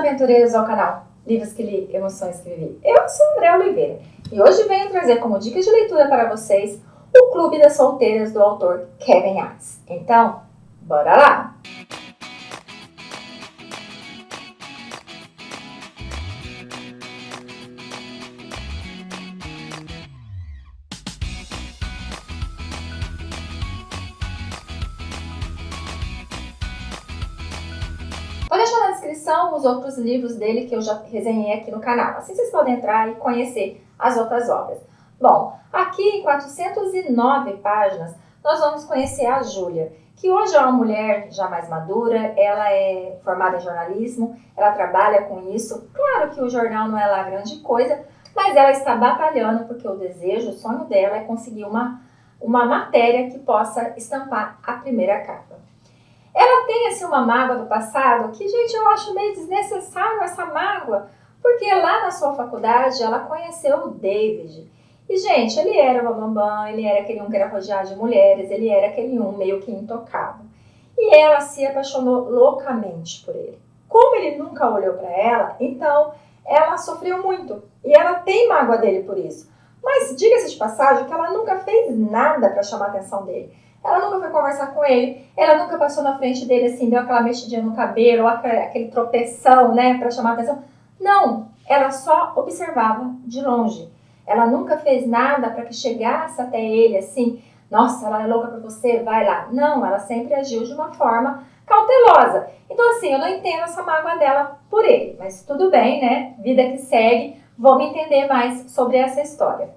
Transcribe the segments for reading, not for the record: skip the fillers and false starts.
aventureiros ao canal Livros que Li, Emoções que Vivi. Eu sou André Oliveira e hoje venho trazer como dica de leitura para vocês o Clube das Solteiras do autor Kevin Yates. Então, bora lá! Vou deixar na descrição os outros livros dele que eu já resenhei aqui no canal. Assim vocês podem entrar e conhecer as outras obras. Bom, aqui em 409 páginas, nós vamos conhecer a Júlia, que hoje é uma mulher já mais madura, ela é formada em jornalismo, ela trabalha com isso. Claro que o jornal não é lá grande coisa, mas ela está batalhando porque o desejo, o sonho dela é conseguir uma matéria que possa estampar a primeira capa. Ela tem assim uma mágoa do passado que, gente, eu acho meio desnecessário essa mágoa, porque lá na sua faculdade ela conheceu o David. E, gente, ele era o bambambam, ele era aquele um que era rodeado de mulheres, ele era aquele um meio que intocável. E ela se apaixonou loucamente por ele. Como ele nunca olhou para ela, então ela sofreu muito. E ela tem mágoa dele por isso. Mas diga-se de passagem que ela nunca fez nada para chamar a atenção dele. Ela nunca foi conversar com ele, ela nunca passou na frente dele assim, deu aquela mexidinha no cabelo, aquele tropeção, né, para chamar a atenção. Não, ela só observava de longe. Ela nunca fez nada para que chegasse até ele assim, nossa, ela é louca por você, vai lá. Não, ela sempre agiu de uma forma cautelosa. Então assim, eu não entendo essa mágoa dela por ele, mas tudo bem, né, vida que segue, vamos entender mais sobre essa história.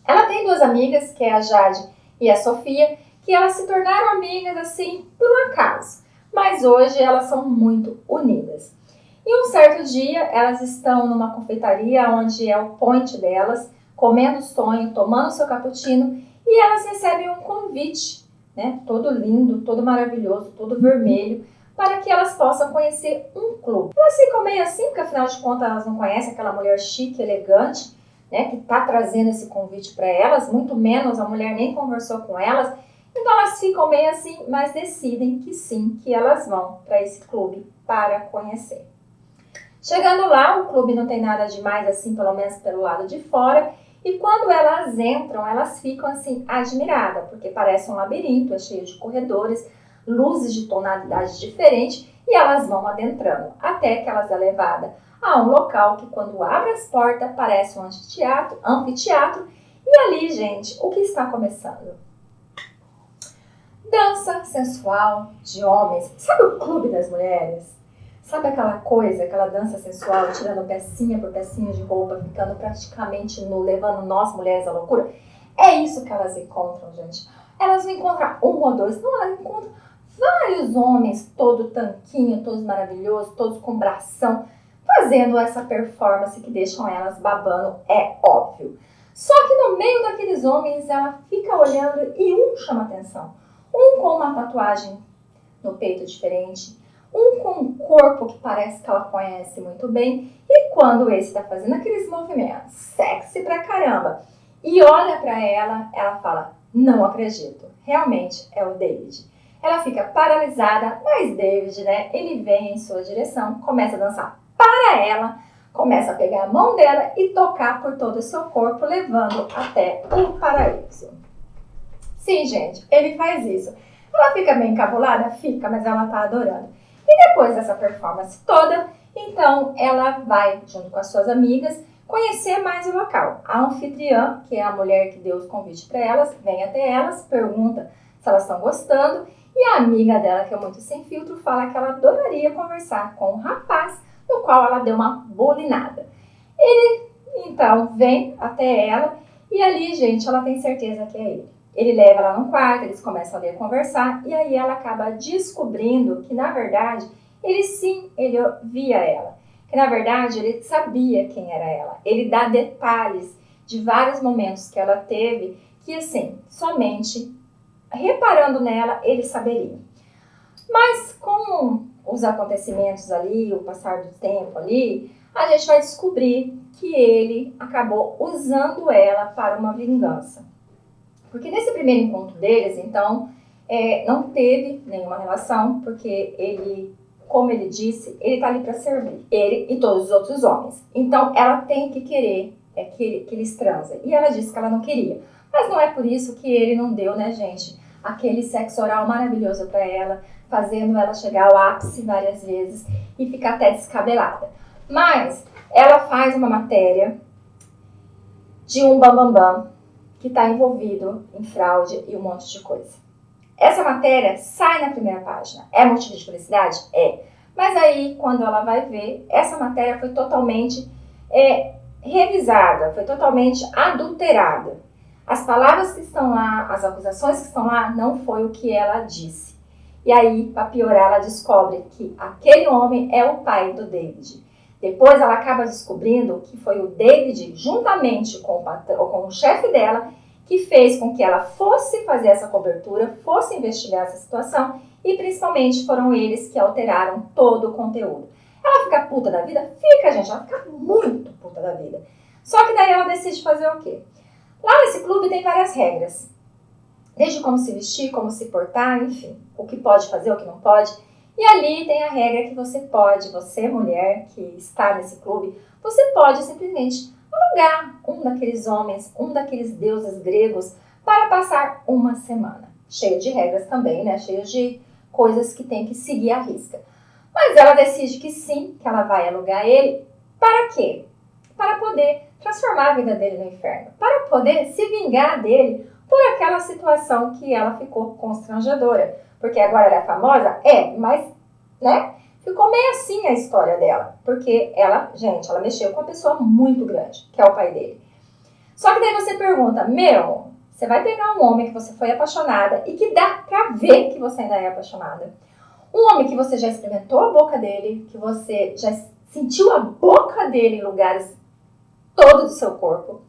Ela tem duas amigas, que é a Jade e a Sofia, que elas se tornaram amigas assim por um acaso, mas hoje elas são muito unidas. E um certo dia elas estão numa confeitaria onde é o point delas, comendo sonho, tomando seu cappuccino, e elas recebem um convite, né, todo lindo, todo maravilhoso, todo vermelho, para que elas possam conhecer um clube. Elas ficam meio assim, porque afinal de contas elas não conhecem aquela mulher chique, elegante, né, que está trazendo esse convite para elas, muito menos a mulher nem conversou com elas. Então elas ficam meio assim, mas decidem que sim, que elas vão para esse clube para conhecer. Chegando lá, o clube não tem nada demais assim, pelo menos pelo lado de fora. E quando elas entram, elas ficam assim admiradas, porque parece um labirinto, é cheio de corredores, luzes de tonalidades diferentes, e elas vão adentrando, até que elas é levada a um local que quando abre as portas parece um anfiteatro. E ali, gente, o que está começando? Dança sensual de homens. Sabe o clube das mulheres? Sabe aquela coisa, aquela dança sensual, tirando pecinha por pecinha de roupa, ficando praticamente nu, levando nós mulheres à loucura? É isso que elas encontram, gente. Elas não encontram um ou dois, não, elas encontram vários homens, todo tanquinho, todos maravilhosos, todos com bração, fazendo essa performance que deixam elas babando, é óbvio. Só que no meio daqueles homens, ela fica olhando e um chama atenção. Um com uma tatuagem no peito diferente, um com um corpo que parece que ela conhece muito bem, e quando esse está fazendo aqueles movimentos sexy pra caramba e olha pra ela, ela fala, não acredito, realmente é o David. Ela fica paralisada, mas David, né, ele vem em sua direção, começa a dançar para ela, começa a pegar a mão dela e tocar por todo o seu corpo, levando até o paraíso. Sim, gente, ele faz isso. Ela fica meio encabulada? Fica, mas ela tá adorando. E depois dessa performance toda, então ela vai, junto com as suas amigas, conhecer mais o local. A anfitriã, que é a mulher que deu os convites para elas, vem até elas, pergunta se elas estão gostando, e a amiga dela, que é muito sem filtro, fala que ela adoraria conversar com o rapaz, no qual ela deu uma bolinada. Ele, então, vem até ela, e ali, gente, ela tem certeza que é ele. Ele leva ela no quarto, eles começam ali a conversar, e aí ela acaba descobrindo que, na verdade, ele via ela. Que, na verdade, ele sabia quem era ela. Ele dá detalhes de vários momentos que ela teve, que, assim, somente reparando nela, ele saberia. Mas com os acontecimentos ali, o passar do tempo ali, a gente vai descobrir que ele acabou usando ela para uma vingança. Porque nesse primeiro encontro deles, então, não teve nenhuma relação, porque ele como ele disse, ele tá ali para servir. Ele e todos os outros homens. Então, ela tem que querer que eles transem. E ela disse que ela não queria. Mas não é por isso que ele não deu, né, gente? Aquele sexo oral maravilhoso para ela, fazendo ela chegar ao ápice várias vezes e ficar até descabelada. Mas ela faz uma matéria de um bambambam que está envolvido em fraude e um monte de coisa. Essa matéria sai na primeira página. É motivo de felicidade? É. Mas aí, quando ela vai ver, essa matéria foi totalmente revisada, foi totalmente adulterada. As palavras que estão lá, as acusações que estão lá, não foi o que ela disse. E aí, para piorar, ela descobre que aquele homem é o pai do David. Depois ela acaba descobrindo que foi o David, juntamente com o chefe dela, que fez com que ela fosse fazer essa cobertura, fosse investigar essa situação e principalmente foram eles que alteraram todo o conteúdo. Ela fica puta da vida? Fica, gente, ela fica muito puta da vida. Só que daí ela decide fazer o quê? Lá nesse clube tem várias regras. Desde como se vestir, como se portar, enfim, o que pode fazer, o que não pode. E ali tem a regra que você pode, você mulher que está nesse clube, você pode simplesmente alugar um daqueles homens, um daqueles deuses gregos para passar uma semana. Cheio de regras também, né? Cheio de coisas que tem que seguir à risca. Mas ela decide que sim, que ela vai alugar ele. Para quê? Para poder transformar a vida dele no inferno. Para poder se vingar dele por aquela situação que ela ficou constrangedora. Porque agora ela é famosa? É, mas, né? Ficou meio assim a história dela. Porque ela, gente, ela mexeu com uma pessoa muito grande, que é o pai dele. Só que daí você pergunta, você vai pegar um homem que você foi apaixonada e que dá pra ver que você ainda é apaixonada. Um homem que você já experimentou a boca dele, que você já sentiu a boca dele em lugares todo do seu corpo.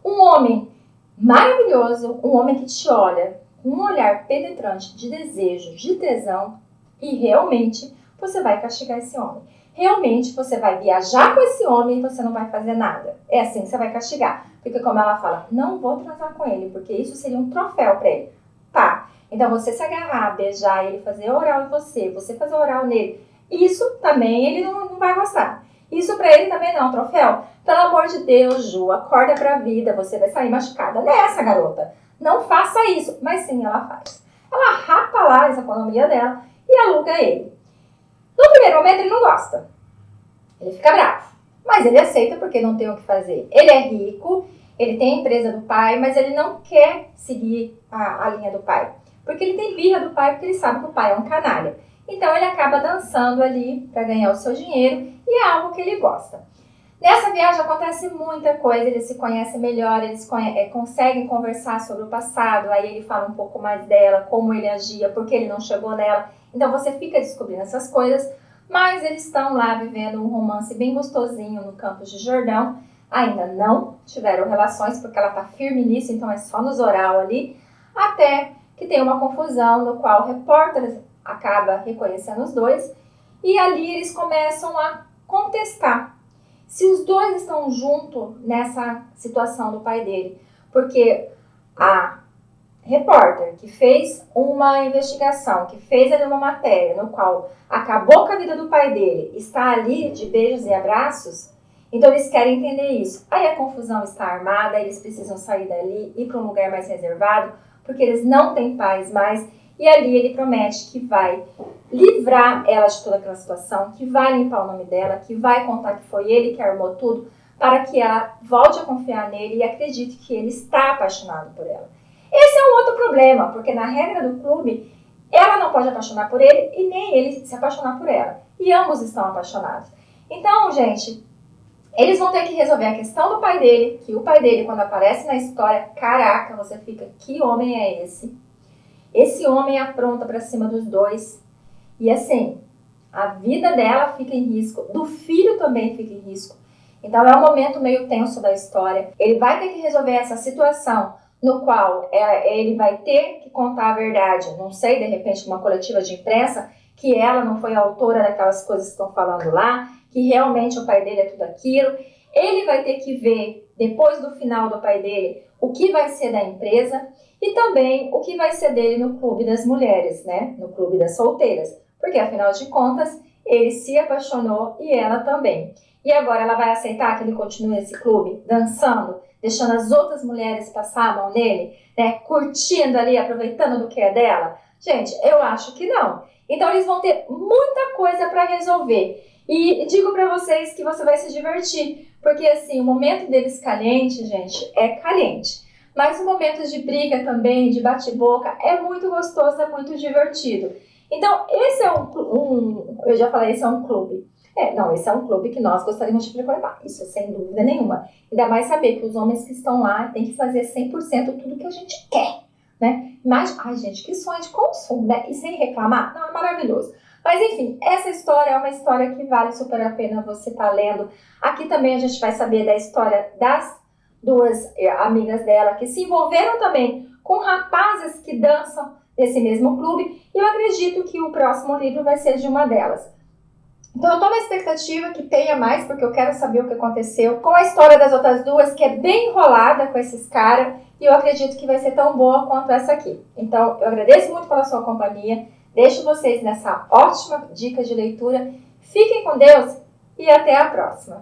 Um homem maravilhoso, um homem que te olha com um olhar penetrante de desejo, de tesão, e realmente você vai castigar esse homem. Realmente você vai viajar com esse homem e você não vai fazer nada. É assim que você vai castigar. Porque como ela fala, não vou transar com ele, porque isso seria um troféu pra ele. Tá, então você se agarrar, beijar ele, fazer oral em você fazer oral nele, isso também ele não vai gostar. Isso pra ele também não é um troféu. Pelo amor de Deus, Ju, acorda pra vida, você vai sair machucada nessa, garota. Não faça isso. Mas sim, ela faz. Ela rapa lá essa economia dela e aluga ele. No primeiro momento ele não gosta. Ele fica bravo. Mas ele aceita porque não tem o que fazer. Ele é rico, ele tem a empresa do pai, mas ele não quer seguir a linha do pai. Porque ele tem birra do pai, porque ele sabe que o pai é um canalha. Então ele acaba dançando ali para ganhar o seu dinheiro e é algo que ele gosta. Nessa viagem acontece muita coisa, eles se conhecem melhor, eles conseguem conversar sobre o passado, aí ele fala um pouco mais dela, como ele agia, porque ele não chegou nela. Então você fica descobrindo essas coisas, mas eles estão lá vivendo um romance bem gostosinho no Campos de Jordão. Ainda não tiveram relações, porque ela tá firme nisso, então é só nos oral ali, até que tem uma confusão no qual o repórter acaba reconhecendo os dois, e ali eles começam a contestar se os dois estão juntos nessa situação do pai dele. Porque a repórter que fez uma investigação, que fez ali uma matéria no qual acabou com a vida do pai dele, está ali de beijos e abraços, então eles querem entender isso. Aí a confusão está armada, eles precisam sair dali, ir para um lugar mais reservado, porque eles não têm paz mais. E ali ele promete que vai livrar ela de toda aquela situação, que vai limpar o nome dela, que vai contar que foi ele que armou tudo, para que ela volte a confiar nele e acredite que ele está apaixonado por ela. Esse é um outro problema, porque na regra do clube, ela não pode apaixonar por ele e nem ele se apaixonar por ela. E ambos estão apaixonados. Então, gente, eles vão ter que resolver a questão do pai dele, que o pai dele, quando aparece na história, caraca, você fica, que homem é esse? Esse homem apronta pra cima dos dois. E assim, a vida dela fica em risco, do filho também fica em risco. Então é um momento meio tenso da história. Ele vai ter que resolver essa situação no qual ele vai ter que contar a verdade. Não sei, de repente, uma coletiva de imprensa, que ela não foi a autora daquelas coisas que estão falando lá, que realmente o pai dele é tudo aquilo. Ele vai ter que ver, depois do final do pai dele, o que vai ser da empresa e também o que vai ser dele no clube das mulheres, né? No clube das solteiras. Porque, afinal de contas, ele se apaixonou e ela também. E agora ela vai aceitar que ele continue nesse clube, dançando, deixando as outras mulheres passar a mão nele, né? Curtindo ali, aproveitando do que é dela? Gente, eu acho que não. Então eles vão ter muita coisa para resolver. E digo para vocês que você vai se divertir, porque assim, o momento deles caliente, gente, é caliente. Mas o momento de briga também, de bate-boca, é muito gostoso, é muito divertido. Então, esse é eu já falei, esse é um clube. Esse é um clube que nós gostaríamos de frequentar, isso sem dúvida nenhuma. Ainda mais saber que os homens que estão lá têm que fazer 100% tudo que a gente quer, né? Mas, ai gente, que sonho de consumo, né? E sem reclamar, não, é maravilhoso. Mas enfim, essa história é uma história que vale super a pena você estar lendo. Aqui também a gente vai saber da história das duas amigas dela que se envolveram também com rapazes que dançam nesse mesmo clube. E eu acredito que o próximo livro vai ser de uma delas. Então eu estou na expectativa que tenha mais, porque eu quero saber o que aconteceu com a história das outras duas, que é bem enrolada com esses caras, e eu acredito que vai ser tão boa quanto essa aqui. Então eu agradeço muito pela sua companhia, deixo vocês nessa ótima dica de leitura, fiquem com Deus e até a próxima!